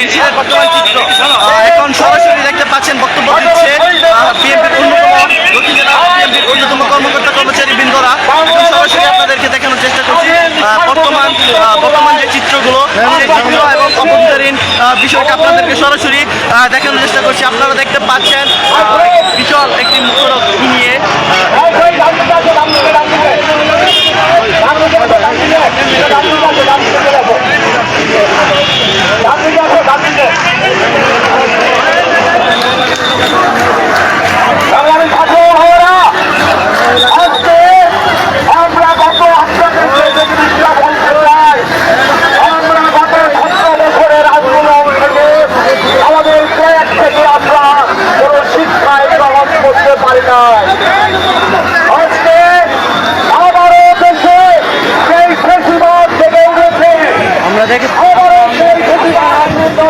মিছিলের বর্তমান চিত্র এখন সরাসরি দেখতে পাচ্ছেন। বক্তব্য দিচ্ছে বিএনপির দক্ষিণ জেলা বিএনপির অন্যতম কর্মকর্তা কর্মচারী বৃন্দরা। এখন সরাসরি আপনাদেরকে দেখানোর চেষ্টা করছি বর্তমান যে চিত্রগুলো সেই চিত্র এবং অভ্যন্তরীণ বিষয়টা আপনাদেরকে সরাসরি দেখানোর চেষ্টা করছি। আপনারা দেখতে পাচ্ছেন বিশাল একটি মুখরোধ নিয়ে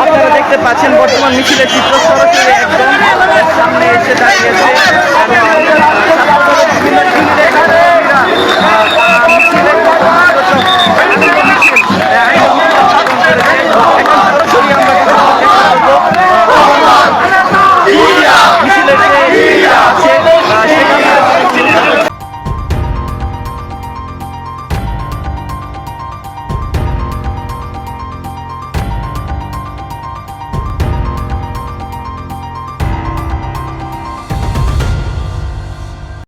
আপনারা দেখতে পাচ্ছেন বর্তমান মিছিলের চিত্র সরাসরি একদম সামনে এসে দাঁড়িয়েছে।